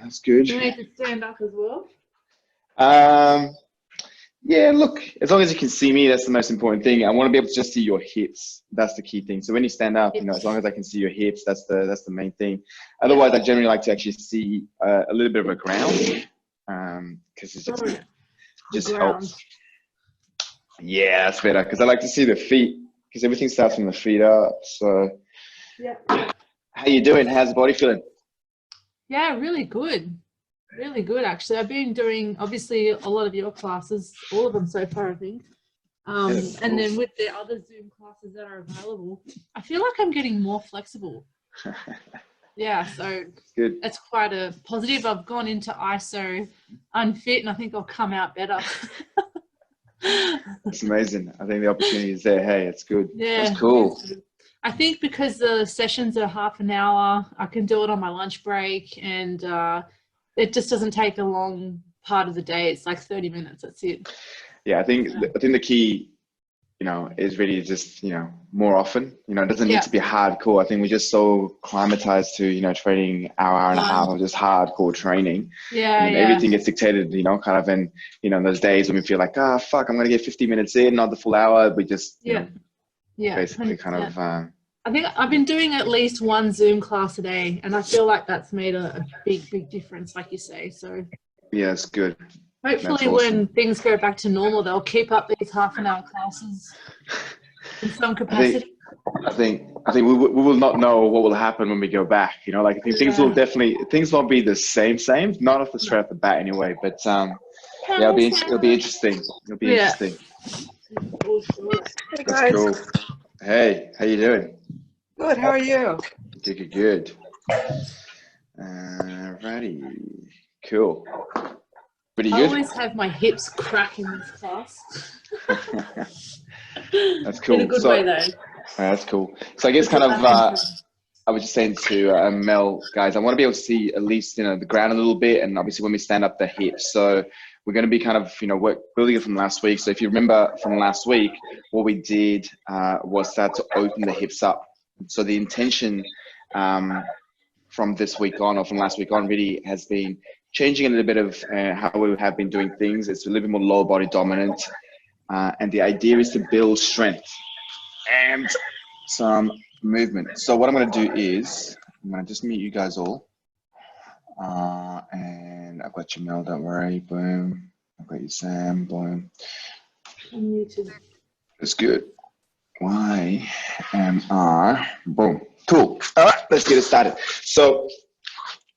That's good. Do you need to stand up as well? Yeah, look, as long as you can see me, that's the most important thing. I want to be able to just see your hips. That's the key thing. So when you stand up, as long as I can see your hips, that's the main thing. Otherwise, I generally like to actually see a little bit of a ground, because it just helps. Yeah, that's better, because I like to see the feet, because everything starts from the feet up. So, yeah. How you doing? How's the body feeling? Yeah, really good. Really good, actually. I've been doing, obviously, a lot of your classes, all of them so far, I think. And then with the other Zoom classes that are available, I feel like I'm getting more flexible. Yeah, so good. It's quite a positive. I've gone into ISO unfit, and I think I'll come out better. It's amazing. I think the opportunity is there. Hey, it's good. Yeah, that's cool. I think because the sessions are half an hour, I can do it on my lunch break, and it just doesn't take a long part of the day. It's like 30 minutes. That's it. Yeah, I think the key, is really just, more often. It doesn't need to be hardcore. I think we're just so climatized to, training hour and a half of just hardcore training. Yeah, everything gets dictated, kind of in, those days when we feel like, fuck, I'm going to get 50 minutes in, not the full hour. We just, basically kind of... I think I've been doing at least one Zoom class a day, and I feel like that's made a big difference, like you say. So yeah, it's good. Hopefully when things go back to normal, they'll keep up these half-an-hour classes in some capacity. I think we will not know what will happen when we go back. I think things won't be the same, not off the straight off the bat anyway. But it'll be interesting. It'll be interesting. Hey guys. Cool. Hey, how you doing? Good. How are you? Good. Alrighty. Cool. Pretty good. I always have my hips crack in this class. That's cool. In a good way, though. That's cool. So I guess kind of, I was just saying to Mel, guys, I want to be able to see at least, the ground a little bit, and obviously when we stand up, the hips. So we're going to be kind of, building it from last week. So if you remember from last week, what we did was start to open the hips up. So the intention from this week on, or from last week on, really has been changing a little bit of how we have been doing things. It's a little bit more lower body dominant. And the idea is to build strength and some movement. So what I'm going to do is, I'm going to just mute you guys all. And I've got you, Mel, don't worry. Boom. I've got you, Sam. Boom. I'm muted. That's good. YMR. Boom. Cool. All right, let's get it started. So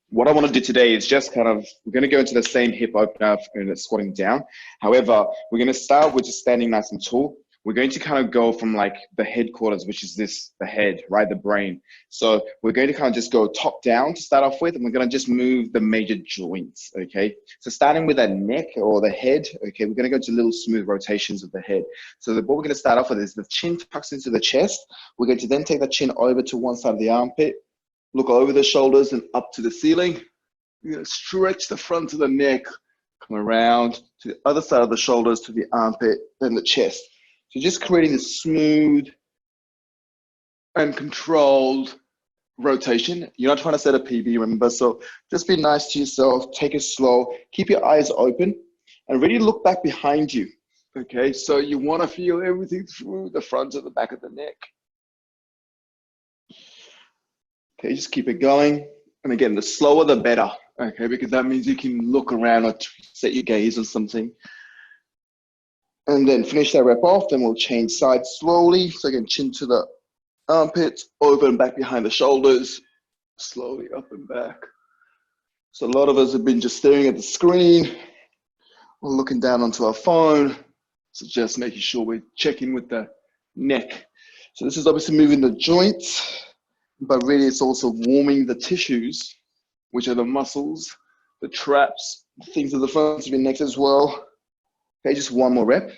what I want to do today is just kind of, we're going to go into the same hip opener and squatting down. However, we're going to start with just standing nice and tall. We're going to kind of go from like the headquarters, which is the head, right? The brain. So we're going to kind of just go top down to start off with, and we're going to just move the major joints, okay? So starting with that neck or the head, okay, we're going to go to little smooth rotations of the head. So what we're going to start off with is the chin tucks into the chest. We're going to then take the chin over to one side of the armpit, look over the shoulders and up to the ceiling. You're going to stretch the front of the neck, come around to the other side of the shoulders, to the armpit, then the chest. So just creating a smooth and controlled rotation. You're not trying to set a PB, remember? So just be nice to yourself, take it slow, keep your eyes open, and really look back behind you, okay? So you want to feel everything through the front and the back of the neck. Okay, just keep it going. And again, the slower the better, okay? Because that means you can look around or set your gaze on something. And then finish that rep off, then we'll change sides slowly. So again, chin to the armpits, over and back behind the shoulders, slowly up and back. So a lot of us have been just staring at the screen or looking down onto our phone. So just making sure we're checking with the neck. So this is obviously moving the joints, but really it's also warming the tissues, which are the muscles, the traps, things at the front of your neck as well. Okay, just one more rep.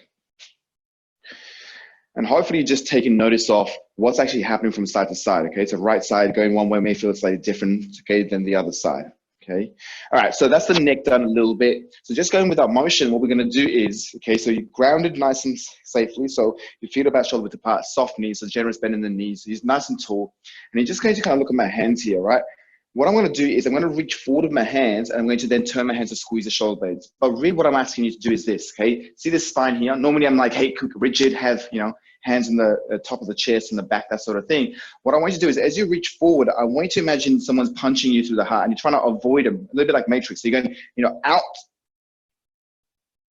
And hopefully you're just taking notice of what's actually happening from side to side, okay? So right side going one way may feel slightly different, okay, than the other side, okay? All right, so that's the neck done a little bit. So just going with our motion, what we're gonna do is, okay, so you're grounded nice and safely, so your feet are about shoulder width apart, soft knees, so generous bend in the knees. He's nice and tall. And you're just going to kind of look at my hands here, right? what I'm going to do is I'm going to reach forward with my hands, and I'm going to then turn my hands to squeeze the shoulder blades. But really what I'm asking you to do is this, okay? See this spine here? Normally I'm like, hey, rigid, have, you know, hands on the top of the chest and the back, that sort of thing. What I want you to do is as you reach forward, I want you to imagine someone's punching you through the heart and you're trying to avoid them, a little bit like Matrix. So you're going, you know, out,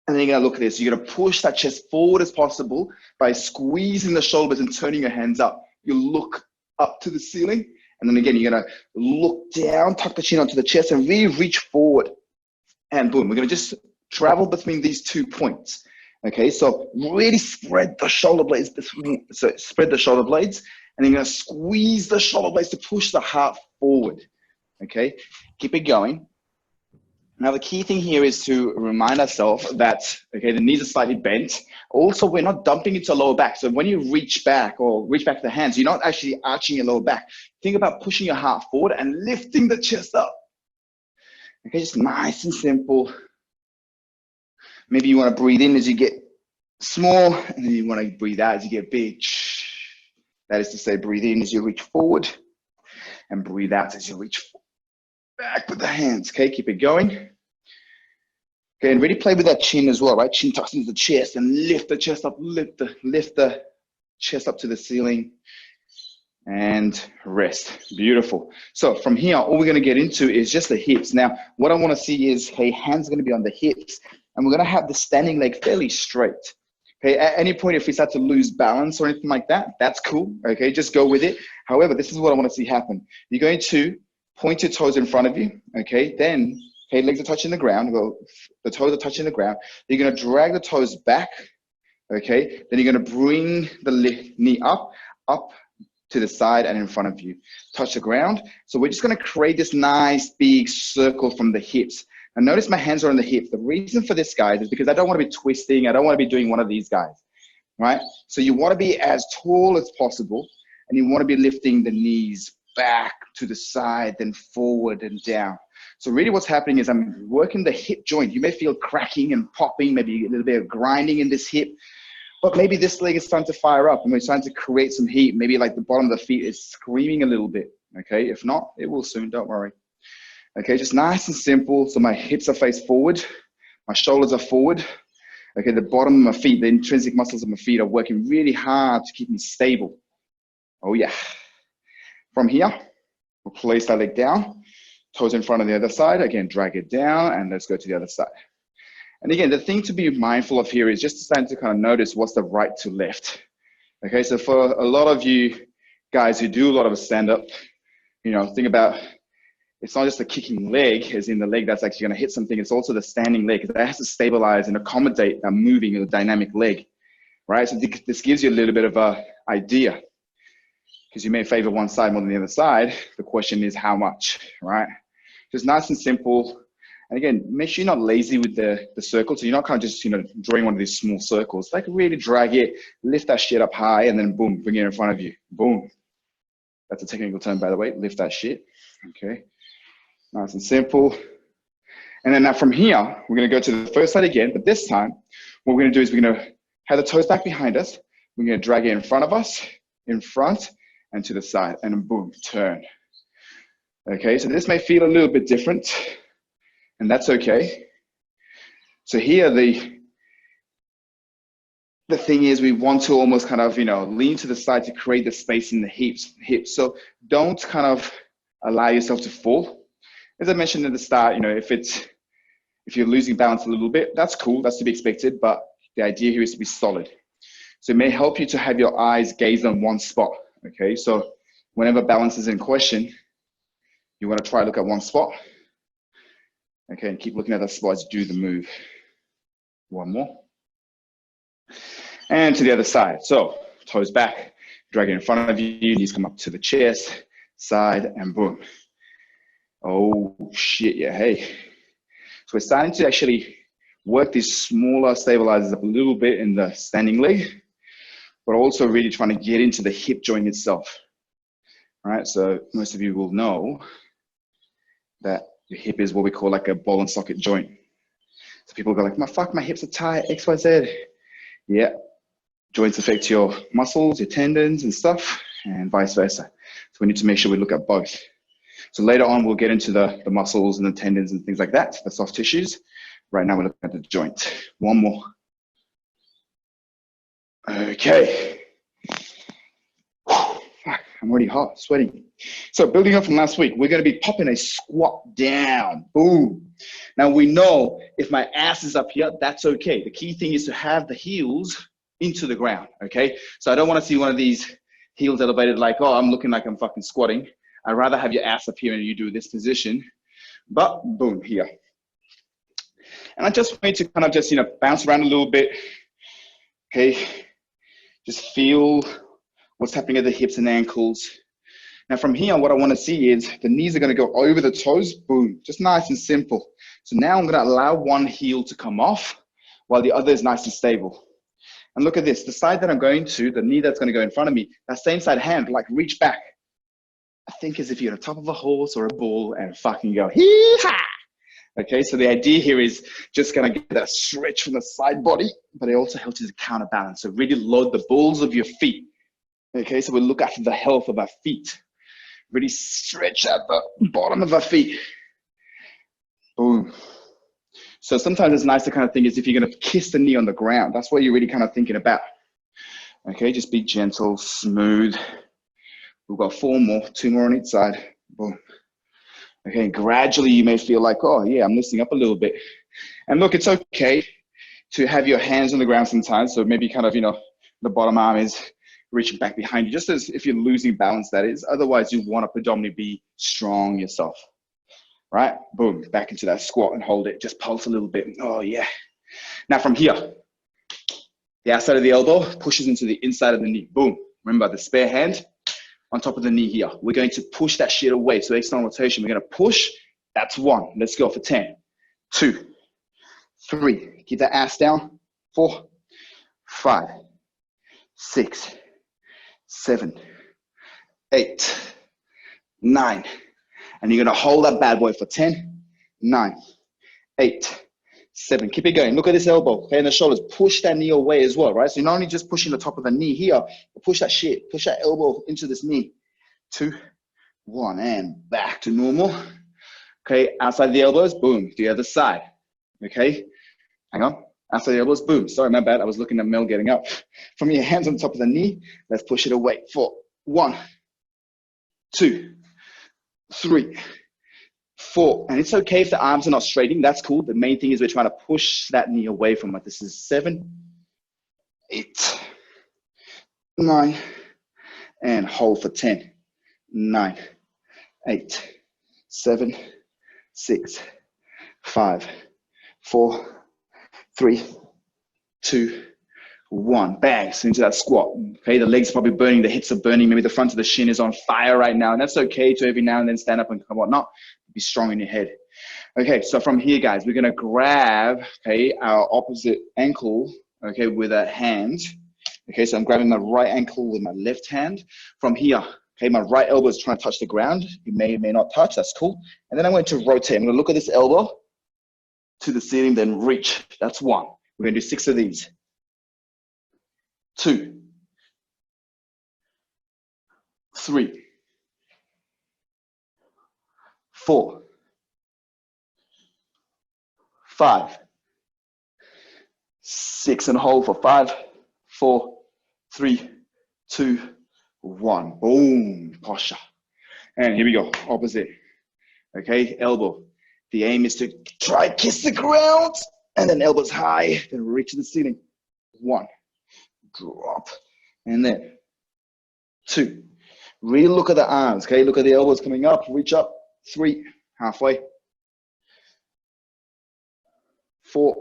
and then you're going to look at this. You're going to push that chest forward as possible by squeezing the shoulders and turning your hands up. You look up to the ceiling. And then again, you're going to look down, tuck the chin onto the chest, and really reach forward. And boom, we're going to just travel between these 2 points. Okay, so really spread the shoulder blades. So spread the shoulder blades, and then you're going to squeeze the shoulder blades to push the heart forward. Okay, keep it going. Now, the key thing here is to remind ourselves that, okay, the knees are slightly bent. Also, we're not dumping into lower back. So when you reach back or reach back the hands, you're not actually arching your lower back. Think about pushing your heart forward and lifting the chest up. Okay, just nice and simple. Maybe you want to breathe in as you get small, and then you want to breathe out as you get big. That is to say, breathe in as you reach forward, and breathe out as you reach back with the hands. Okay, keep it going. Okay, and really play with that chin as well, right? Chin tucks into the chest and lift the chest up, lift the chest up to the ceiling, and rest. Beautiful. So from here, all we're going to get into is just the hips. Now, what I want to see is, hey, hands are going to be on the hips, and we're going to have the standing leg fairly straight. Okay, at any point, if we start to lose balance or anything like that, that's cool. Okay, just go with it. However, this is what I want to see happen. You're going to point your toes in front of you, okay? Then, okay, legs are touching the ground. Well, the toes are touching the ground. You're gonna drag the toes back, okay? Then you're gonna bring the knee up to the side and in front of you. Touch the ground. So we're just gonna create this nice big circle from the hips. And notice my hands are on the hips. The reason for this, guys, is because I don't wanna be twisting. I don't wanna be doing one of these guys, right? So you wanna be as tall as possible, and you wanna be lifting the knees back to the side, then forward and down. So really what's happening is I'm working the hip joint. You may feel cracking and popping, maybe a little bit of grinding in this hip, but maybe this leg is starting to fire up and we're starting to create some heat. Maybe like the bottom of the feet is screaming a little bit, okay? If not, it will soon, don't worry. Okay, just nice and simple. So my hips are faced forward, my shoulders are forward. Okay, the bottom of my feet, the intrinsic muscles of my feet are working really hard to keep me stable. Oh yeah. From here, we'll place that leg down, toes in front of the other side. Again, drag it down and let's go to the other side. And again, the thing to be mindful of here is just starting to kind of notice what's the right to left. Okay, so for a lot of you guys who do a lot of stand-up, you know, think about, it's not just the kicking leg, as in the leg that's actually gonna hit something, it's also the standing leg, because that has to stabilize and accommodate a moving or dynamic leg, right? So this gives you a little bit of an idea, because you may favor one side more than the other side. The question is how much, right? Just nice and simple. And again, make sure you're not lazy with the circle. So you're not kind of just, you know, drawing one of these small circles. Like really drag it, lift that shit up high, and then boom, bring it in front of you. Boom. That's a technical term, by the way, lift that shit. Okay, nice and simple. And then now from here, we're gonna go to the first side again, but this time, what we're gonna do is we're gonna have the toes back behind us. We're gonna drag it in front of us, in front, and to the side, and then boom, turn. Okay, so this may feel a little bit different, and that's okay. So here, the thing is we want to almost kind of, you know, lean to the side to create the space in the hips. So don't kind of allow yourself to fall. As I mentioned at the start, you know, if you're losing balance a little bit, that's cool, that's to be expected, but the idea here is to be solid. So it may help you to have your eyes gaze on one spot. Okay, so whenever balance is in question, you want to try to look at one spot. Okay, and keep looking at that spot as you do the move. One more. And to the other side. So toes back, drag it in front of you, knees come up to the chest, side, and boom. Oh shit, yeah, hey. So we're starting to actually work these smaller stabilizers up a little bit in the standing leg, but also really trying to get into the hip joint itself. All right, so most of you will know that the hip is what we call like a ball and socket joint. So people go like, my hips are tight, X, Y, Z. Yeah, joints affect your muscles, your tendons and stuff, and vice versa. So we need to make sure we look at both. So later on, we'll get into the muscles and the tendons and things like that, the soft tissues. Right now, we're looking at the joint. One more. Okay. I'm already hot, sweating. So building up from last week, we're going to be popping a squat down. Boom. Now we know if my ass is up here, that's okay. The key thing is to have the heels into the ground, okay? So I don't want to see one of these heels elevated like, oh, I'm looking like I'm fucking squatting. I'd rather have your ass up here and you do this position. But boom, here. And I just want you to kind of just, bounce around a little bit, okay? Just feel what's happening at the hips and ankles. Now from here, what I want to see is the knees are going to go over the toes, boom, just nice and simple. So now I'm going to allow one heel to come off while the other is nice and stable. And look at this, the side that I'm going to, the knee that's going to go in front of me, that same side hand, like reach back. I think as if you're on the top of a horse or a bull and fucking go, hee-haw. Okay, so the idea here is just gonna get that stretch from the side body, but it also helps you to counterbalance. So really load the balls of your feet. Okay, so we look after the health of our feet. Really stretch at the bottom of our feet. Boom. So sometimes it's nice to kind of think as if you're gonna kiss the knee on the ground. That's what you're really kind of thinking about. Okay, just be gentle, smooth. We've got 4 more, 2 more on each side. Boom. Okay, gradually you may feel like, oh yeah, I'm lifting up a little bit. And look, it's okay to have your hands on the ground sometimes. So maybe kind of, the bottom arm is reaching back behind you, just as if you're losing balance, that is. Otherwise, you want to predominantly be strong yourself, right? Boom, back into that squat and hold it. Just pulse a little bit. Oh yeah. Now from here, the outside of the elbow pushes into the inside of the knee. Boom. Remember the spare hand on top of the knee here. We're going to push that shit away. So external rotation, we're going to push. That's 1. Let's go for 10, 2, 3. Keep that ass down. 4, 5, 6, 7, 8, 9. And you're going to hold that bad boy for 10, 9, 8, 7. Keep it going. Look at this elbow, okay, and the shoulders. Push that knee away as well, right? So you're not only just pushing the top of the knee here, but push that shit. Push that elbow into this knee. 2, 1, and back to normal. Okay, outside the elbows, boom, the other side. Okay, hang on. Outside the elbows, boom. Sorry, my bad. I was looking at Mel getting up. From your hands on top of the knee, let's push it away. 4, 1, 2, 3, 4. And it's okay if the arms are not straighting. That's cool. The main thing is we're trying to push that knee away from it. This is 7, 8, 9, and hold for 10, 9, 8, 7, 6, 5, 4, 3, 2, 1. Bang, so into that squat. Okay, the legs are probably burning, the hips are burning, maybe the front of the shin is on fire right now, and that's okay to every now and then stand up and whatnot. Be strong in your head. Okay, so from here, guys, we're gonna grab, okay, our opposite ankle, okay, with a hand. Okay, so I'm grabbing my right ankle with my left hand. From here, okay, my right elbow is trying to touch the ground. It may or may not touch, that's cool. And then I'm going to rotate. I'm gonna look at this elbow to the ceiling, then reach. That's 1. We're gonna do 6 of these. 2, 3, 4, 5, 6, and hold for 5, 4, 3, 2, 1. Boom, posture. And here we go, opposite. Okay, elbow. The aim is to try kiss the ground, and then elbows high, then reach the ceiling. 1, drop, and then 2. Really look at the arms, okay? Look at the elbows coming up, reach up. 3, halfway. 4,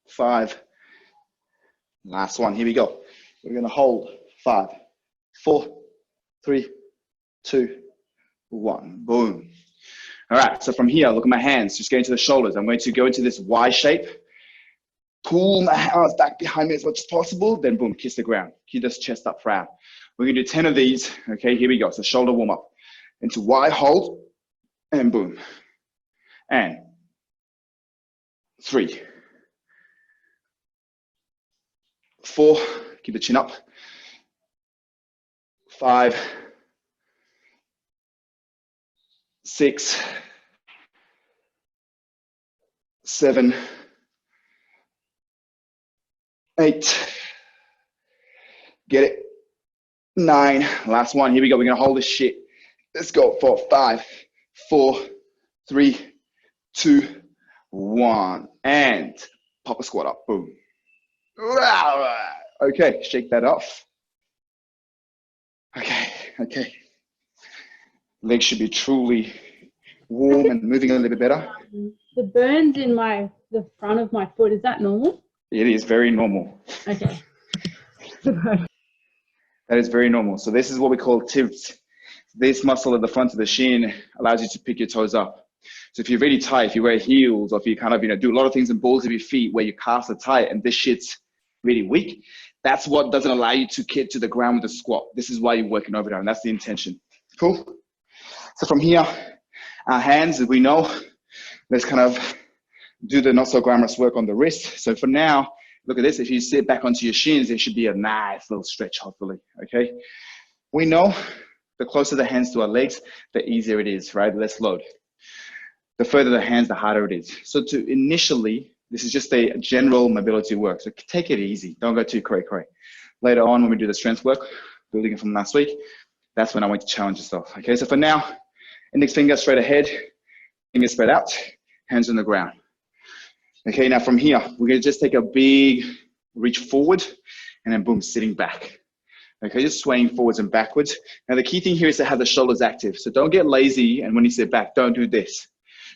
5. Last one, here we go. We're gonna hold. 5, 4, 3, 2, 1. Boom. All right, so from here, look at my hands, just going to the shoulders. I'm going to go into this Y shape, pull my arms back behind me as much as possible, then boom, kiss the ground. Keep this chest up proud. We're gonna do 10 of these. Okay, here we go. So shoulder warm up. Into Y, hold, and boom. And 3, 4, keep the chin up. 5, 6, 7, 8. Get it? 9. Last one. Here we go. We're gonna hold this shit. Let's go for 5, 4, 3, 2, 1, and pop a squat up. Boom. Okay, shake that off. Okay. Legs should be truly warm and moving a little bit better. The burns in the front of my foot, is that normal? It is very normal. Okay. That is very normal. So this is what we call tilt. This muscle at the front of the shin allows you to pick your toes up. So if you're really tight, if you wear heels, or if you kind of, do a lot of things in balls of your feet where your calves are tight and this shit's really weak, that's what doesn't allow you to get to the ground with a squat. This is why you're working over there, and that's the intention. Cool? So from here, our hands, as we know, let's kind of do the not so glamorous work on the wrist. So for now, look at this. If you sit back onto your shins, there should be a nice little stretch, hopefully, okay? We know the closer the hands to our legs, the easier it is, right? Let's load. The further the hands, the harder it is. So to initially, this is just a general mobility work. So take it easy. Don't go too cray-cray. Later on, when we do the strength work, building it from last week, that's when I want you to challenge yourself. Okay, so for now, index finger straight ahead, fingers spread out, hands on the ground. Okay, now from here, we're gonna just take a big reach forward and then boom, sitting back. Okay, just swaying forwards and backwards. Now the key thing here is to have the shoulders active. So don't get lazy, and when you sit back, don't do this.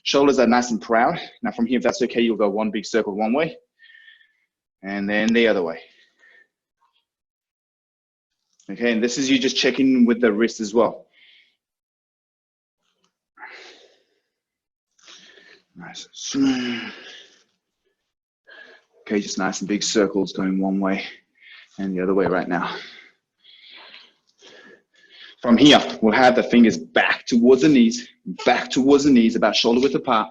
Shoulders are nice and proud. Now from here, if that's okay, you'll go one big circle one way, and then the other way. Okay, and this is you just checking with the wrist as well. Nice. Okay, just nice and big circles going one way and the other way right now. From here, we'll have the fingers back towards the knees, about shoulder width apart.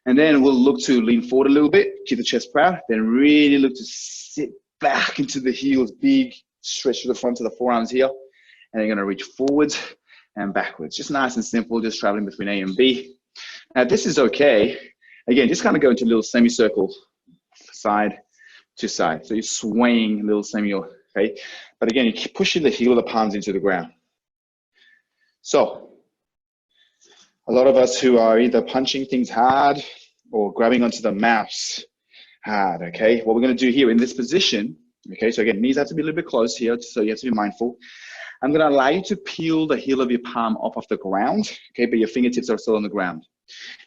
And then we'll look to lean forward a little bit, keep the chest proud, then really look to sit back into the heels, big stretch to the front of the forearms here. And you're gonna reach forwards and backwards. Just nice and simple, just traveling between A and B. Now this is okay. Again, just kind of go into a little semicircle, side to side. So you're swaying a little semi, okay? But again, you keep pushing the heel of the palms into the ground. So a lot of us who are either punching things hard or grabbing onto the mouse hard, okay? What we're gonna do here in this position, okay, so again, knees have to be a little bit close here, so you have to be mindful. I'm gonna allow you to peel the heel of your palm off the ground, okay, but your fingertips are still on the ground.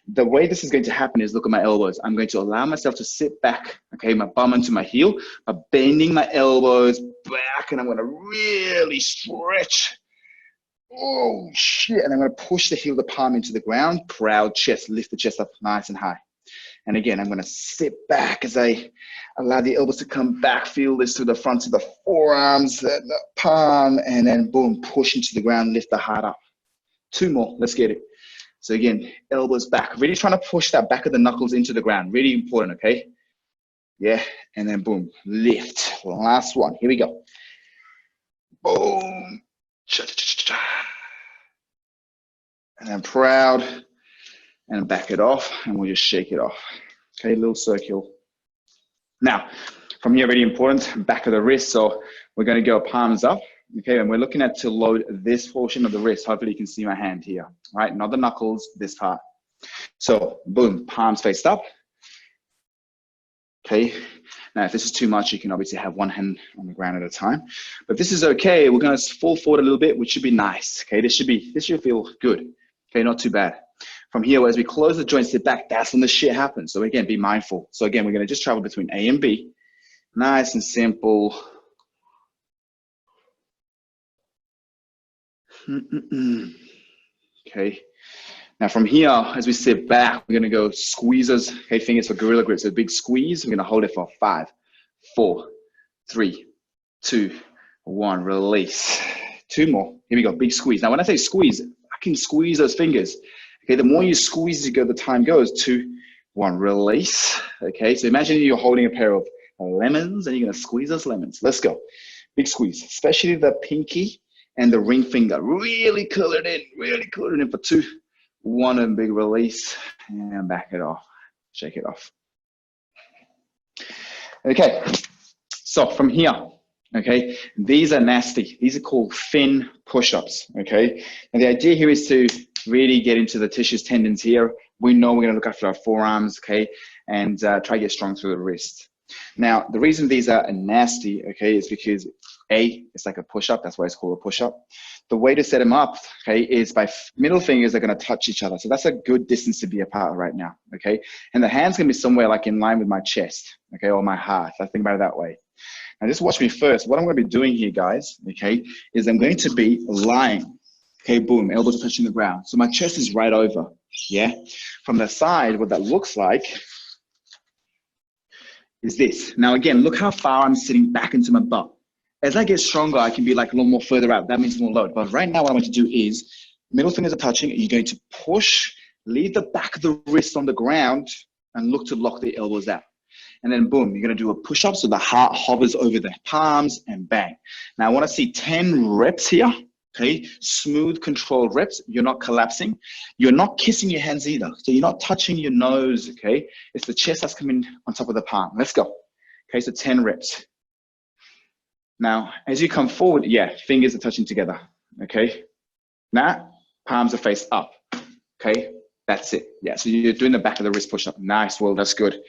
The way this is going to happen is, look at my elbows. I'm going to allow myself to sit back, okay, my bum onto my heel, but bending my elbows back, and I'm gonna really stretch. Oh, shit, and I'm gonna push the heel of the palm into the ground, proud chest, lift the chest up nice and high. And again, I'm gonna sit back as I allow the elbows to come back, feel this through the front of the forearms, the palm, and then boom, push into the ground, lift the heart up. 2 more, let's get it. So again, elbows back, really trying to push that back of the knuckles into the ground, really important, okay? Yeah, and then boom, lift. Last one, here we go. Boom. And then proud, and back it off, and we'll just shake it off. Okay, little circle. Now, from here, really important, back of the wrist. So we're gonna go palms up, okay? And we're looking at to load this portion of the wrist. Hopefully you can see my hand here, right? Not the knuckles, this part. So boom, palms faced up. Okay, now if this is too much, you can obviously have one hand on the ground at a time. But this is okay, we're gonna fall forward a little bit, which should be nice, okay? This should feel good, okay, not too bad. From here, as we close the joints, sit back, that's when the shit happens. So again, be mindful. So again, we're gonna just travel between A and B. Nice and simple. Okay. Now from here, as we sit back, we're gonna go squeezers, okay, fingers for gorilla grip. So big squeeze, we're gonna hold it for 5, 4, 3, 2, 1, release. 2 more, here we go, big squeeze. Now when I say squeeze, I can squeeze those fingers. Okay, the more you squeeze as you go, the time goes. 2, 1, release. Okay, so imagine you're holding a pair of lemons and you're gonna squeeze those lemons. Let's go. Big squeeze, especially the pinky and the ring finger. Really curl it in for 2, 1, and big release, and back it off, shake it off. Okay, so from here, okay, these are nasty. These are called fin push-ups, okay? And the idea here is to really get into the tissues, tendons here. We know we're gonna look after our forearms, okay? And try to get strong through the wrist. Now, the reason these are nasty, okay, is because A, it's like a push-up, that's why it's called a push-up. The way to set them up, okay, is by middle fingers are gonna touch each other. So that's a good distance to be apart right now, okay? And the hand's gonna be somewhere like in line with my chest, okay, or my heart. I think about it that way. Now just watch me first. What I'm gonna be doing here, guys, okay, is I'm going to be lying. Okay, boom, elbows touching the ground. So my chest is right over, yeah? From the side, what that looks like is this. Now again, look how far I'm sitting back into my butt. As I get stronger, I can be like a little more further out. That means more load. But right now, what I want to do is middle fingers are touching. You're going to push, leave the back of the wrist on the ground, and look to lock the elbows out. And then boom, you're going to do a push-up so the heart hovers over the palms and bang. Now I want to see 10 reps here. Okay, smooth, controlled reps. You're not collapsing. You're not kissing your hands either. So you're not touching your nose, okay? It's the chest that's coming on top of the palm. Let's go. Okay, so 10 reps. Now, as you come forward, yeah, fingers are touching together, okay? Now, palms are face up, okay? That's it. Yeah, so you're doing the back of the wrist push-up. Nice, well, that's good.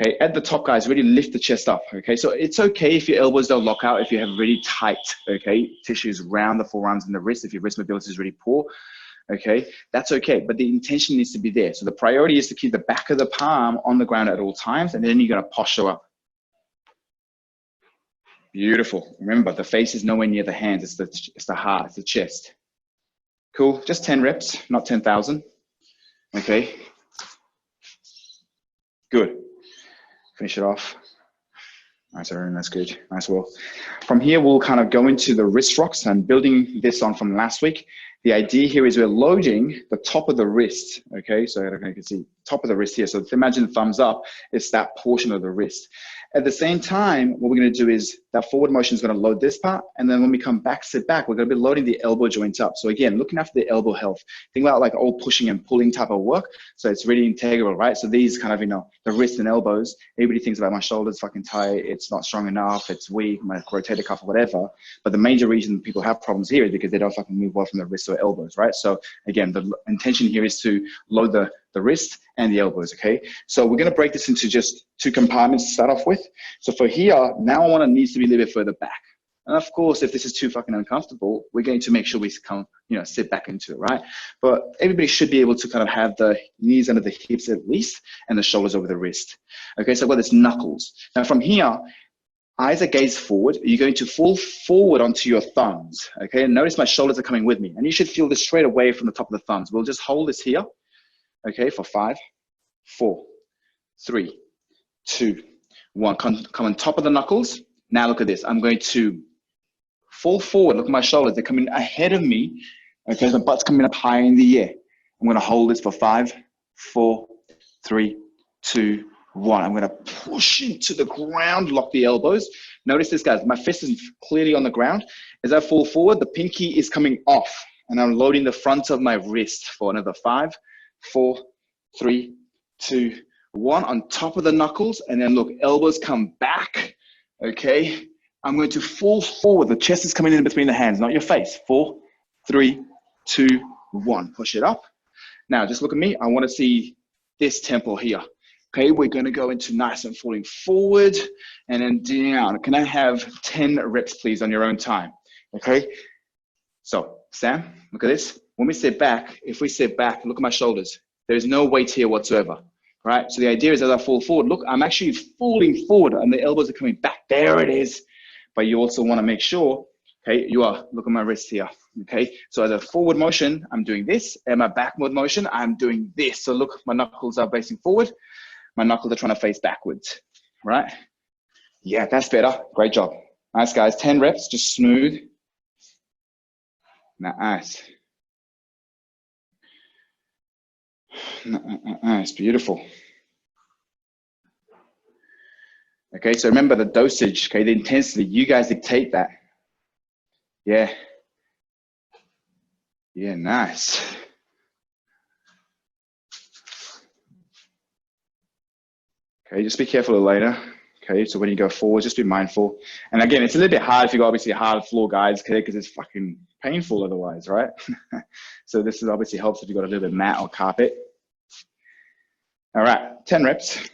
Okay, at the top, guys, really lift the chest up, okay? So it's okay if your elbows don't lock out, if you have really tight, okay, tissues around the forearms and the wrist, if your wrist mobility is really poor, okay? That's okay, but the intention needs to be there. So the priority is to keep the back of the palm on the ground at all times, and then you're gonna posture up. Beautiful. Remember, the face is nowhere near the hands, it's the heart, it's the chest. Cool, just 10 reps, not 10,000, okay? Good. Finish it off. Nice, Aaron, that's good. Nice, Will. From here, we'll kind of go into the wrist rocks and building this on from last week. The idea here is we're loading the top of the wrist, okay? So you can see top of the wrist here. So imagine thumbs up, it's that portion of the wrist. At the same time, what we're gonna do is that forward motion is gonna load this part. And then when we come back, sit back, we're gonna be loading the elbow joints up. So again, looking after the elbow health. Think about like all pushing and pulling type of work. So it's really integral, right? So these kind of, the wrists and elbows, everybody thinks about my shoulders fucking tight, it's not strong enough, it's weak, my rotator cuff or whatever. But the major reason people have problems here is because they don't fucking move well from the wrists or elbows, right? So again, the intention here is to load the wrist and the elbows, okay? So we're gonna break this into just 2 compartments to start off with. So for here, now I want it needs to be a little bit further back. And of course, if this is too fucking uncomfortable, we're going to make sure we come, sit back into it, right? But everybody should be able to kind of have the knees under the hips at least, and the shoulders over the wrist. Okay, so I've got this knuckles. Now from here, eyes are gaze forward. You're going to fall forward onto your thumbs, okay? And notice my shoulders are coming with me. And you should feel this straight away from the top of the thumbs. We'll just hold this here, okay, for 5, 4, 3, 2, 1. Come on top of the knuckles. Now look at this. I'm going to fall forward. Look at my shoulders. They're coming ahead of me. Okay, so my butt's coming up high in the air. I'm going to hold this for 5, 4, 3, 2, 1. I'm going to push into the ground, lock the elbows. Notice this, guys. My fist is clearly on the ground. As I fall forward, the pinky is coming off, and I'm loading the front of my wrist for another 5, 4, 3, 2, 1 on top of the knuckles. And then look, elbows come back. Okay. I'm going to fall forward. The chest is coming in between the hands, not your face. 4, 3, 2, 1. Push it up. Now just look at me. I want to see this temple here. Okay, we're going to go into nice and falling forward and then down. Can I have 10 reps, please, on your own time? Okay. So Sam, look at this. When we sit back, if we sit back, look at my shoulders. There's no weight here whatsoever. Right? So the idea is as I fall forward, look, I'm actually falling forward and the elbows are coming back. There it is. But you also want to make sure, okay, look at my wrist here, okay? So as a forward motion, I'm doing this, and my backward motion, I'm doing this. So look, my knuckles are facing forward, my knuckles are trying to face backwards, right? Yeah, that's better, great job. Nice, guys, 10 reps, just smooth. Nice. Nice, beautiful. Okay, so remember the dosage, okay, the intensity, you guys dictate that. Yeah, Yeah, nice. Okay, just be careful later. Okay, so when you go forward, just be mindful. And again, it's a little bit hard if you got obviously hard floor guides, okay, because it's fucking painful otherwise, right? So this is obviously helps if you got a little bit mat or carpet. All right, 10 reps.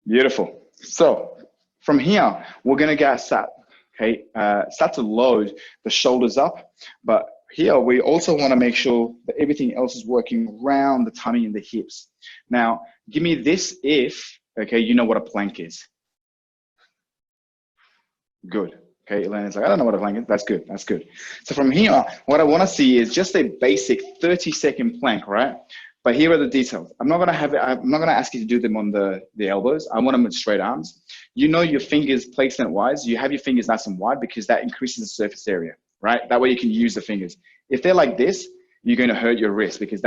Beautiful. So from here, we're gonna get set. Okay, start to load the shoulders up, but here we also want to make sure that everything else is working around the tummy and the hips. Now, give me this if, okay, you know what a plank is. Good. Okay, Elena's like, I don't know what a plank is. That's good. That's good. So from here, what I want to see is just a basic 30-second plank, right? But here are the details. I'm not gonna ask you to do them on the elbows. I want them with straight arms. You know your fingers placement wise, you have your fingers nice and wide because that increases the surface area, right? That way you can use the fingers. If they're like this, you're gonna hurt your wrist because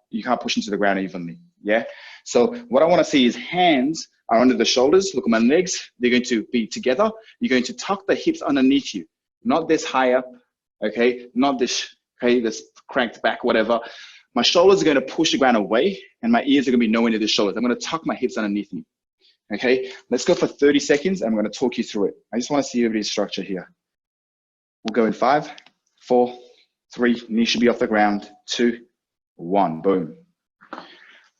you can't push into the ground evenly, yeah? So what I wanna see is hands are under the shoulders. Look at my legs, they're going to be together. You're going to tuck the hips underneath you, not this high up, okay? Not this, okay, this cranked back, whatever. My shoulders are going to push the ground away and my ears are going to be nowhere near the shoulders. I'm going to tuck my hips underneath me. Okay, let's go for 30 seconds and I'm going to talk you through it. I just want to see everybody's structure here. We'll go in 5, 4, 3, knees should be off the ground, 2, 1, boom.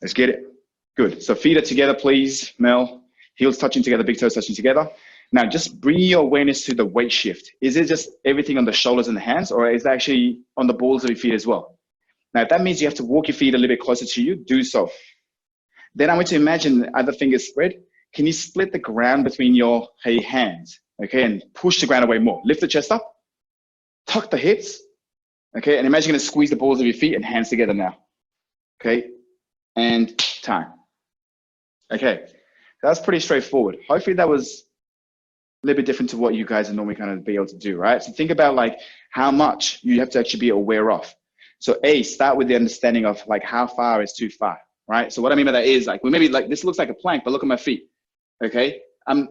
Let's get it. Good. So feet are together, please, Mel. Heels touching together, big toes touching together. Now just bring your awareness to the weight shift. Is it just everything on the shoulders and the hands, or is it actually on the balls of your feet as well? Now, if that means you have to walk your feet a little bit closer to you, do so. Then I want you to imagine the other fingers spread. Can you split the ground between your hands, okay, and push the ground away more? Lift the chest up, tuck the hips, okay, and imagine you're going to squeeze the balls of your feet and hands together now, okay, and time. Okay, that's pretty straightforward. Hopefully that was a little bit different to what you guys are normally kind of be able to do, right? So think about like how much you have to actually be aware of. So start with the understanding of like how far is too far, right? So what I mean by that is like, well, maybe like this looks like a plank, but look at my feet, okay?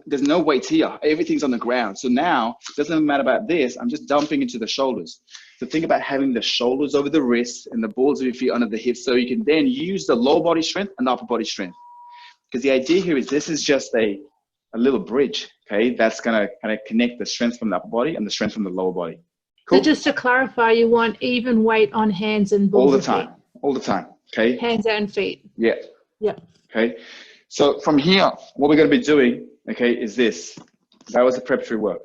There's no weight here. Everything's on the ground. So now it doesn't matter about this. I'm just dumping into the shoulders. So think about having the shoulders over the wrists and the balls of your feet under the hips so you can then use the lower body strength and the upper body strength. Because the idea here is this is just a little bridge, okay? That's gonna kind of connect the strength from the upper body and the strength from the lower body. Cool. So just to clarify, you want even weight on hands and balls of feet? All the time, okay? Hands and feet. Yeah. Yeah. Okay. So from here, what we're going to be doing, okay, is this. That was the preparatory work.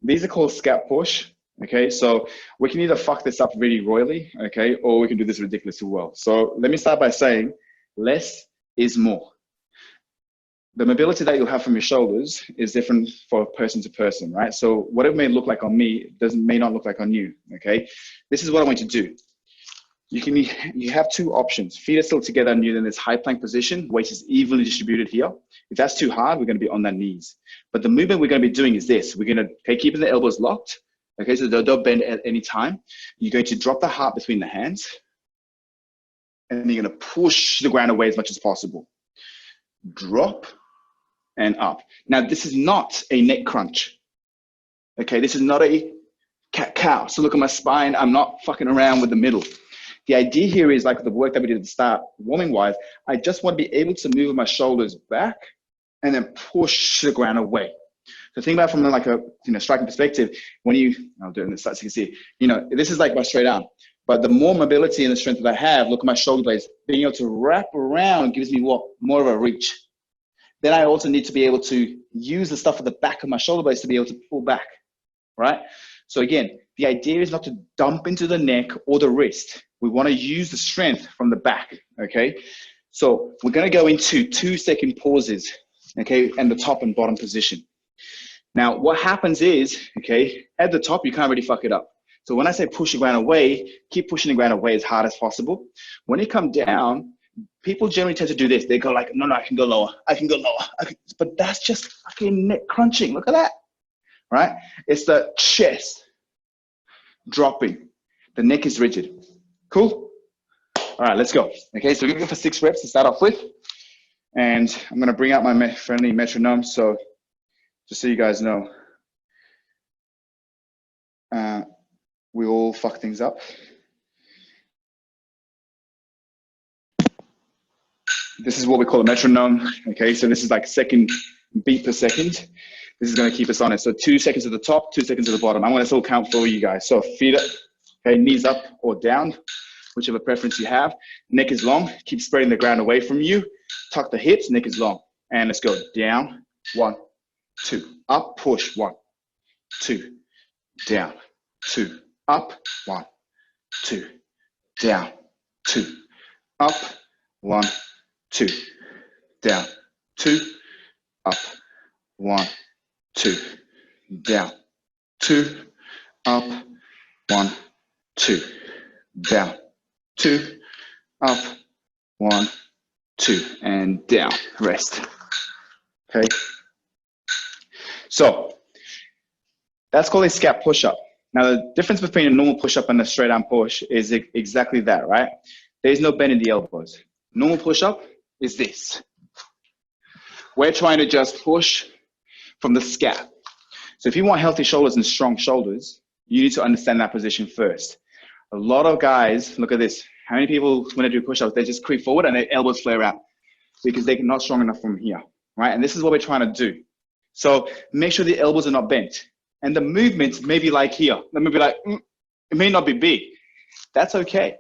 These are called scap push, okay? So we can either fuck this up really royally, okay, or we can do this ridiculously well. So let me start by saying less is more. The mobility that you'll have from your shoulders is different for person to person, right? So what it may look like on me may not look like on you, okay? This is what I want you to do. You have two options. Feet are still together and you're in this high plank position. Weight is evenly distributed here. If that's too hard, we're going to be on our knees. But the movement we're going to be doing is this. We're going to keeping the elbows locked, okay? So don't bend at any time. You're going to drop the heart between the hands and you're going to push the ground away as much as possible. Drop and up. Now, this is not a neck crunch, okay? This is not a cat-cow. So look at my spine. I'm not fucking around with the middle. The idea here is like the work that we did at the start, warming-wise, I just want to be able to move my shoulders back and then push the ground away. So think about it from like a striking perspective. I'll do it in the side so you can see, this is like my straight arm. But the more mobility and the strength that I have, look at my shoulder blades, being able to wrap around gives me more of a reach. Then I also need to be able to use the stuff at the back of my shoulder blades to be able to pull back, right? So again, the idea is not to dump into the neck or the wrist. We want to use the strength from the back, okay? So we're going to go into 2-second pauses, okay, and the top and bottom position. Now, what happens is, okay, at the top, you can't really fuck it up. So when I say push the ground away, keep pushing the ground away as hard as possible. When you come down, people generally tend to do this. They go like, no, I can go lower. I can go lower. But that's just fucking neck crunching. Look at that, right? It's the chest dropping. The neck is rigid. Cool? All right, let's go. Okay, so we're gonna go for 6 reps to start off with. And I'm gonna bring out my friendly metronome. So just so you guys know. We all fuck things up. This is what we call a metronome. Okay, so this is like second beat per second. This is going to keep us honest. So 2 seconds at the top, 2 seconds at the bottom. I'm going to still count for you guys. So feet up, okay, knees up or down, whichever preference you have. Neck is long. Keep spreading the ground away from you. Tuck the hips. Neck is long. And let's go down. 1, 2. Up. Push. 1, 2. Down. 2. Up. 1, 2. Down. 2. Up. 1, 2. Down. 2. Up. 1, 2. Down. 2. Up. 1, 2. Down. 2. Up. 1, 2. And down. Rest. Okay. So that's called a scap push-up. Now the difference between a normal push-up and a straight arm push is exactly that, right? There's no bend in the elbows. Normal push-up is this. We're trying to just push from the scap. So if you want healthy shoulders and strong shoulders, you need to understand that position first. A lot of guys, look at this. How many people, when they do push-ups, they just creep forward and their elbows flare out because they're not strong enough from here, right? And this is what we're trying to do. So make sure the elbows are not bent. And the movement may be like here. It may be like, it may not be big. That's okay.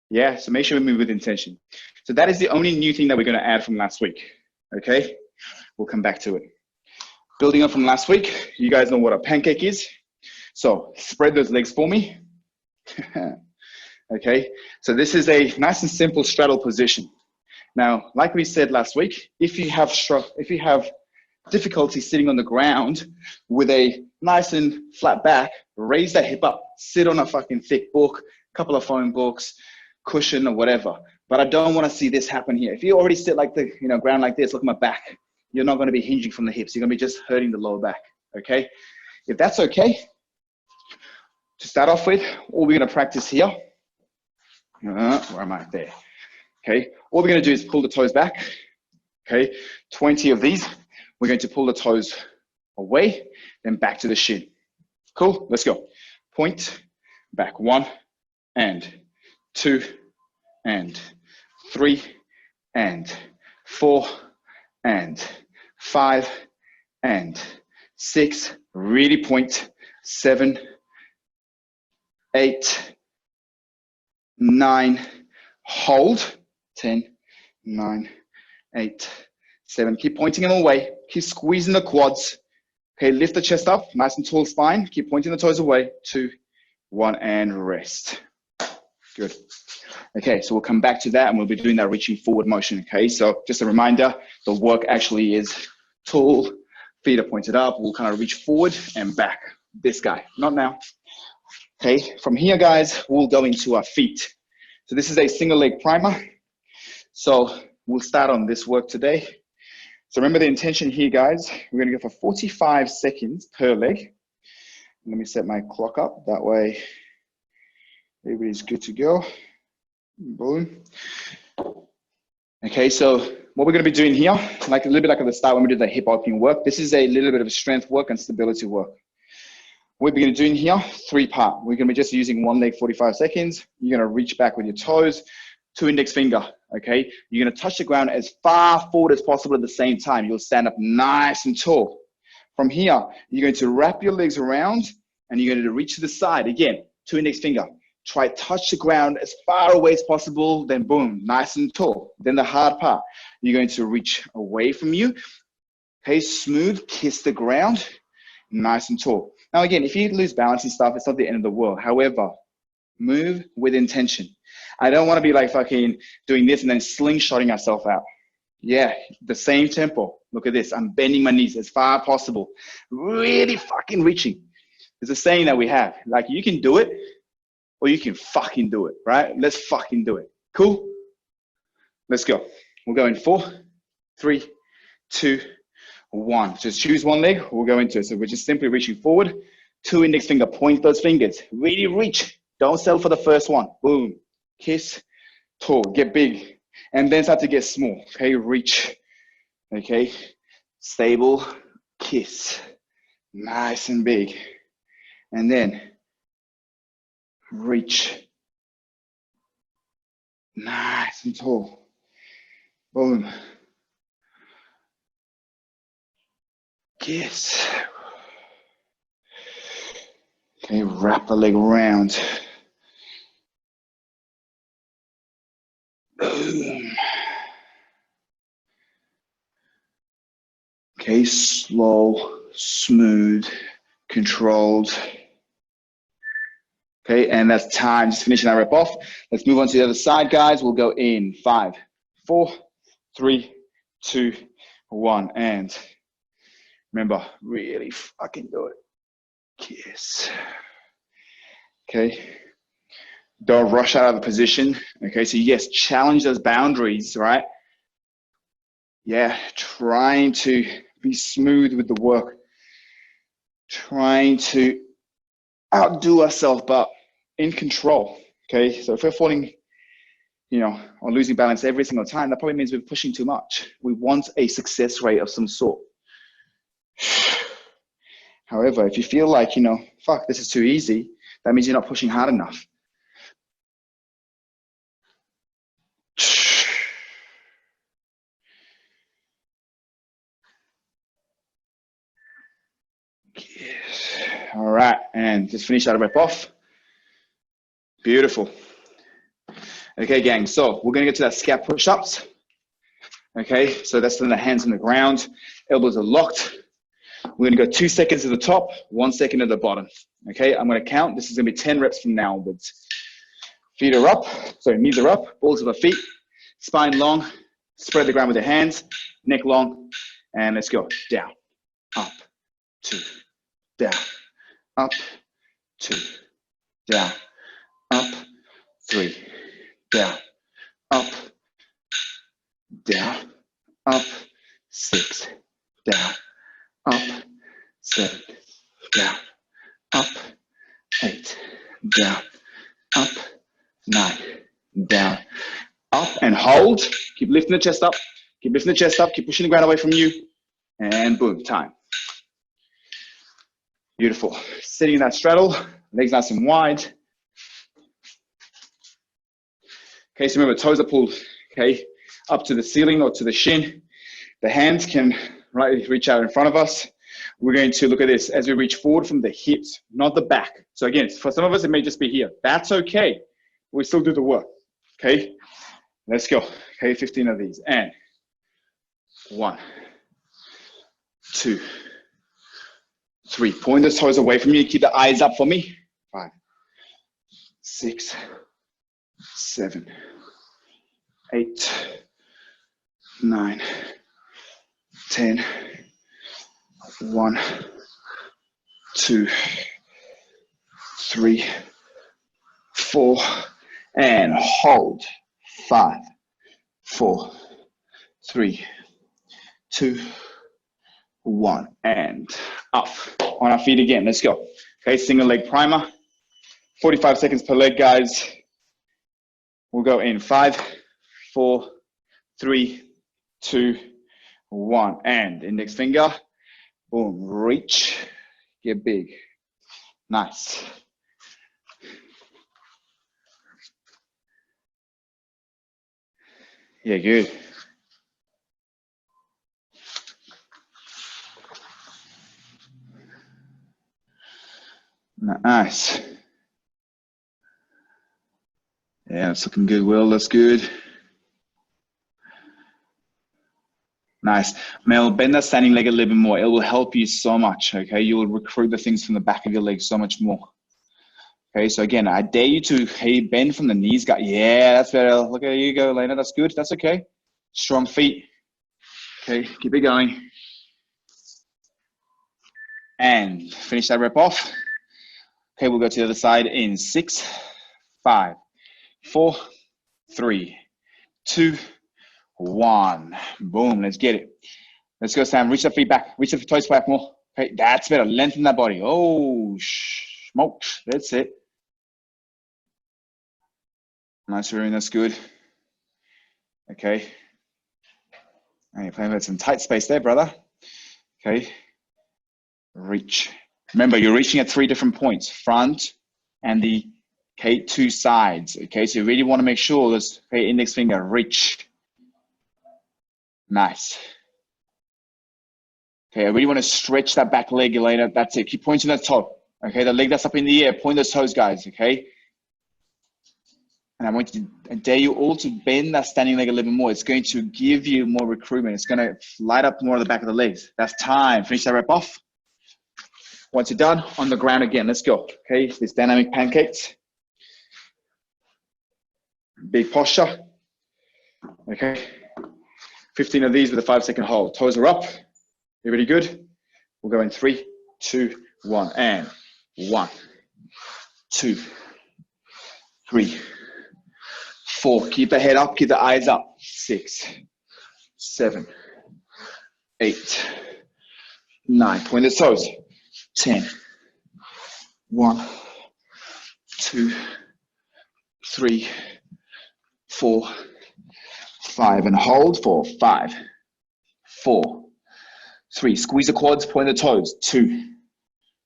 Yeah, so make sure we move with intention. So that is the only new thing that we're going to add from last week, okay? We'll come back to it. Building up from last week, you guys know what a pancake is. So spread those legs for me. Okay, so this is a nice and simple straddle position. Now, like we said last week, if you have difficulty sitting on the ground with a nice and flat back, raise that hip up, sit on a fucking thick book, couple of phone books, cushion or whatever. But I don't want to see this happen here. If you already sit like the ground like this, look at my back, you're not going to be hinging from the hips. You're going to be just hurting the lower back, okay? If that's okay, to start off with, all we're going to practice here, where am I? There. Okay, all we're going to do is pull the toes back. Okay, 20 of these. We're going to pull the toes away, then back to the shin. Cool, let's go. Point, back, 1, and 2, and 3, and 4, and 5, and 6, really point, 7, 8, 9, hold, 10, 9, 8, 7. Keep pointing them away. Keep squeezing the quads. Okay, lift the chest up, nice and tall spine. Keep pointing the toes away. 2, 1, and rest. Good. Okay, so we'll come back to that and we'll be doing that reaching forward motion. Okay, so just a reminder, the work actually is tall, feet are pointed up. We'll kind of reach forward and back. This guy, not now. Okay, from here, guys, we'll go into our feet. So this is a single leg primer. So we'll start on this work today. So remember the intention here, guys. We're going to go for 45 seconds per leg. Let me set my clock up. That way, everybody's good to go. Boom. Okay, so what we're going to be doing here, like a little bit like at the start when we did the hip opening work, this is a little bit of strength work and stability work. What we're going to do in here, 3-part. We're going to be just using one leg 45 seconds. You're going to reach back with your toes, 2 index finger, okay? You're going to touch the ground as far forward as possible at the same time. You'll stand up nice and tall. From here, you're going to wrap your legs around and you're going to reach to the side. Again, 2 index finger. Try touch the ground as far away as possible, then boom, nice and tall. Then the hard part, you're going to reach away from you. Okay, smooth, kiss the ground, nice and tall. Now again, if you lose balance and stuff, it's not the end of the world. However, move with intention. I don't want to be like fucking doing this and then slingshotting myself out. Yeah, the same tempo. Look at this. I'm bending my knees as far as possible. Really fucking reaching. There's a saying that we have. Like, you can do it or you can fucking do it, right? Let's fucking do it. Cool? Let's go. We'll go in 4, 3, 2, 1. Just choose one leg. We'll go into it. So we're just simply reaching forward. 2 index finger. Point those fingers. Really reach. Don't settle for the first one. Boom. Kiss. Tall. Get big. And then start to get small. Okay. Reach. Okay. Stable. Kiss. Nice and big. And then reach. Nice and tall. Boom. Yes. Okay, wrap the leg around. Boom. Okay, slow, smooth, controlled. Okay, and that's time. Just finishing that rep off. Let's move on to the other side, guys. We'll go in 5, 4, 3, 2, 1. And remember, really fucking do it. Yes. Okay. Don't rush out of the position. Okay, so yes, challenge those boundaries, right? Yeah, trying to be smooth with the work. Trying to outdo ourselves, but in control. Okay, so if we're falling, or losing balance every single time, that probably means we're pushing too much. We want a success rate of some sort. However, if you feel like, fuck, this is too easy, that means you're not pushing hard enough. Yes. All right, and just finish that rep off. Beautiful. Okay, gang, so we're gonna get to that scap push-ups. Okay, so that's then the hands on the ground, elbows are locked. We're gonna go 2 seconds at the top, 1 second at the bottom. Okay, I'm gonna count. This is gonna be 10 reps from now onwards. Feet are up, sorry, knees are up, balls of our feet, spine long, spread the ground with your hands, neck long, and let's go. Down, up, 2, down, up, 2, down, up, 3, down, up, down, up, 6, down, up, 7, down, up, 8, down, up, 9, down, up, and hold. Keep lifting the chest up. Keep lifting the chest up. Keep pushing the ground away from you. And boom, time. Beautiful. Sitting in that straddle, legs nice and wide. Okay, so remember, toes are pulled, okay, up to the ceiling or to the shin. The hands can reach out in front of us. We're going to look at this as we reach forward from the hips, not the back. So again, for some of us, it may just be here. That's okay. We still do the work, okay? Let's go. Okay, 15 of these. And 1, 2, 3. Point the toes away from you. Keep the eyes up for me. 5, 6, 7, 8, 9, 10. 1, 2, 3, 4, and hold. 5, 4, 3, 2, 1, and up. On our feet again. Let's go. Okay, single leg primer. 45 seconds per leg, guys. We'll go in 5, 4, 3, 2, 1, and index finger. Boom, reach, get big. Nice. Yeah, good. Nice. Yeah, it's looking good, Will. That's good. Nice. Mel, bend that standing leg a little bit more. It will help you so much, okay? You will recruit the things from the back of your leg so much more. Okay, so again, I dare you to bend from the knees. Yeah, that's better. Look at you go, Lena. That's good. That's okay. Strong feet. Okay, keep it going. And finish that rep off. Okay, we'll go to the other side in 6, 5, 4, 3, 2, 1. Boom, let's get it. Let's go, Sam. Reach the feet back. Reach the toes back more. Okay, that's better. Lengthen that body. Oh, smokes. That's it. Nice, Arun. That's good. Okay. And you're playing with some tight space there, brother. Okay. Reach. Remember, you're reaching at 3 different points. Front and the Okay, two sides. Okay, so you really want to make sure this index finger reach. Nice. Okay, I really want to stretch that back leg, Elena. That's it. Keep pointing that toe. Okay, the leg that's up in the air. Point those toes, guys. Okay. And I want you to, I dare you all to bend that standing leg a little bit more. It's going to give you more recruitment. It's going to light up more of the back of the legs. That's time. Finish that rep off. Once you're done, on the ground again. Let's go. Okay, this dynamic pancakes. Big posture. Okay. 15 of these with a 5-second hold. Toes are up. Everybody good? We'll go in 3, 2, 1. And 1, 2, 3, 4. Keep the head up. Keep the eyes up. 6, 7, 8, 9. Point the toes. 10. 1, 2, 3, 4, 5. And hold for 5, 4, 3. Squeeze the quads, point the toes. 2,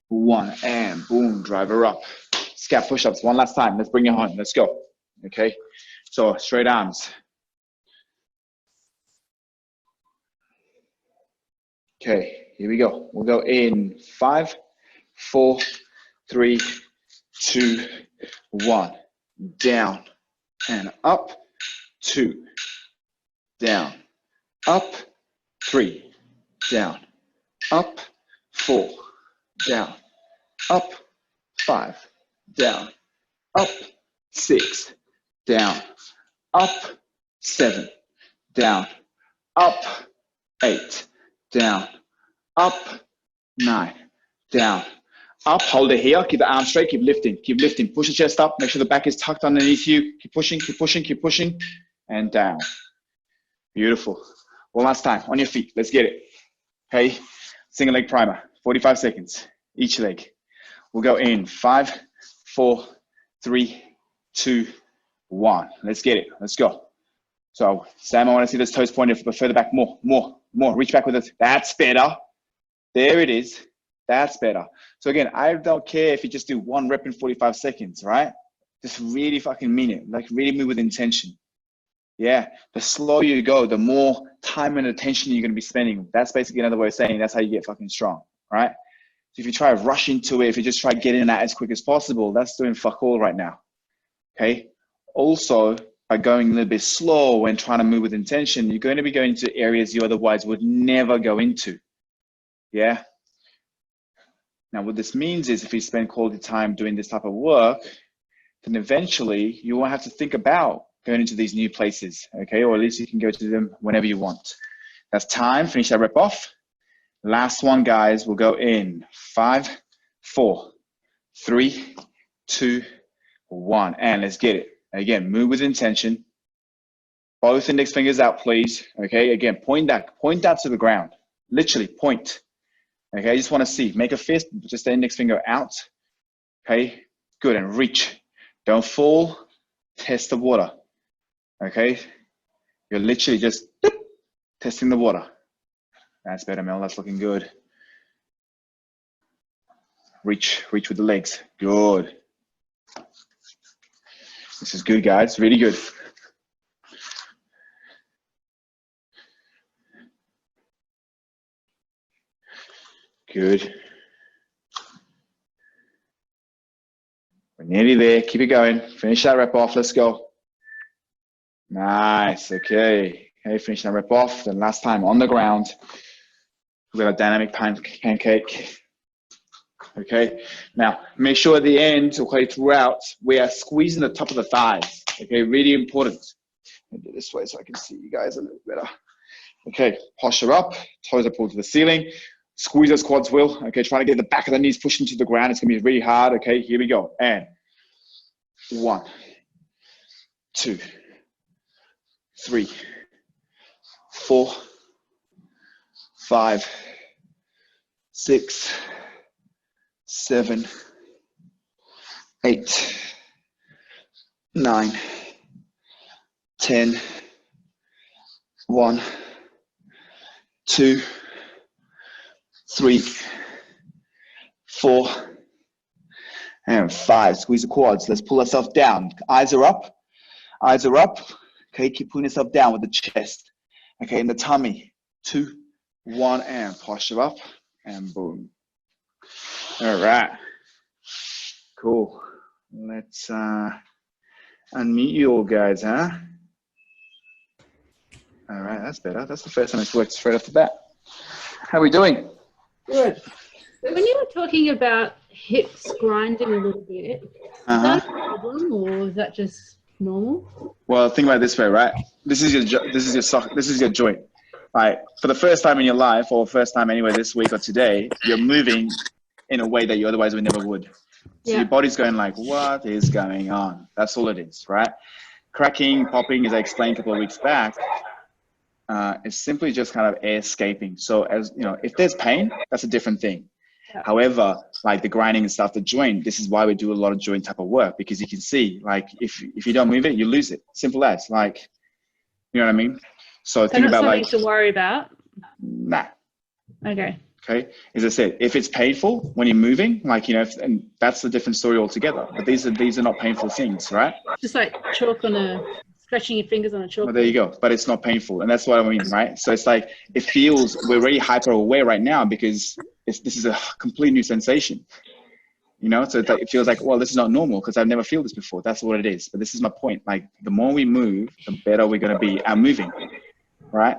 1. And boom, drive her up. Scap push-ups. One last time. Let's bring it home. Let's go. Okay. So straight arms. Okay, here we go. We'll go in 5, 4, 3, 2, 1. Down and up. 2. Down. Up. 3. Down. Up. 4. Down. Up. 5. Down. Up. 6. Down. Up. 7. Down. Up. 8. Down. Up. 9. Down. Up. Hold it here. Keep the arms straight. Keep lifting. Keep lifting. Push the chest up. Make sure the back is tucked underneath you. Keep pushing. Keep pushing. Keep pushing. And down. Beautiful. One last time. On your feet. Let's get it. Okay. Single leg primer. 45 seconds. Each leg. We'll go in 5, 4, 3, 2, 1. Let's get it. Let's go. So, Sam, I want to see those toes pointed further back. More. Reach back with it. That's better. There it is. That's better. So again, I don't care if you just do 1 rep in 45 seconds, right? Just really fucking mean it. Like really move with intention. Yeah. The slower you go, the more time and attention you're going to be spending. That's basically another way of saying that's how you get fucking strong, right? So if you try to rush into it, if you just try getting that as quick as possible, that's doing fuck all right now. Okay. Also, by going a little bit slow and trying to move with intention, you're going to be going to areas you otherwise would never go into. Yeah. Now, what this means is if you spend quality time doing this type of work, then eventually you won't have to think about going into these new places, okay? Or at least you can go to them whenever you want. That's time. Finish that rep off. Last one, guys. We'll go in 5, 4, 3, 2, 1. And let's get it. Again, move with intention. Both index fingers out, please. Okay, again, point that to the ground. Literally, point. Okay, I just want to see. Make a fist, just the index finger out. Okay, good, and reach. Don't fall. Test the water. Okay, you're literally just testing the water. That's better, Mel. That's looking good. Reach with the legs. Good. This is good, guys. Really good. Good. We're nearly there. Keep it going. Finish that rep off. Let's go. Nice. Okay. Okay, finish that rep off. Then last time on the ground. We've got a dynamic pancake. Okay. Now, make sure at the end, okay, throughout, we are squeezing the top of the thighs. Okay, really important. I'll do this way so I can see you guys a little better. Okay, posture up, toes are pulled to the ceiling. Squeeze those quads, Will. Okay, trying to get the back of the knees pushing to the ground. It's going to be really hard. Okay, here we go. And 1, 2, 3, 4, 5, 6, 7, 8, 9, 10, 1, 2, 3, 4, And 5, squeeze the quads. Let's pull ourselves down. Eyes are up. Eyes are up. Okay, keep pulling yourself down with the chest. Okay, in the tummy. 2, 1, and posture up. And boom. All right. Cool. Let's unmute you all guys, huh? All right, that's better. That's the first time it's worked straight off the bat. How are we doing? Good. When you were talking about hips grinding a little bit, is that a problem or is that just normal? Well, think about it this way, right? This is your joint. Right. For the first time in your life, or first time anyway this week or today, you're moving in a way that you otherwise would never would. So your body's going like, what is going on? That's all it is, right? Cracking, popping, as I explained a couple of weeks back, is simply just kind of air escaping. So as you know, if there's pain, that's a different thing. Yeah. However, like the grinding and stuff, the joint, this is why we do a lot of joint type of work, because you can see, like, if you don't move it, you lose it. Simple as, like, you know what I mean? So think about like something to worry about. Nah. Okay. Okay. As I said, if it's painful when you're moving, like, you know, and that's a different story altogether. But these are not painful things, right? Just like chalk on scratching your fingers on a chalk. Well, there you go. But it's not painful, and that's what I mean, right? So it's like it feels, we're really hyper aware right now because this is a complete new sensation. You know, so it's like, it feels like, well, this is not normal because I've never felt this before. That's what it is. But this is my point. Like, the more we move, the better we're going to be at moving, right?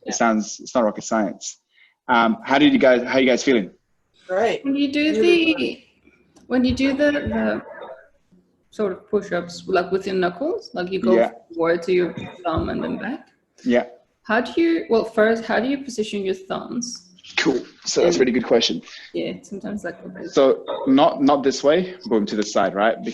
Yeah. It's not rocket science. How are you guys feeling? Great. When you do the sort of push-ups, like with your knuckles, like you go forward to your thumb and then back. Yeah. How do you position your thumbs? Cool. So that's a really good question. Yeah, sometimes like. So not this way, boom, to the side, right?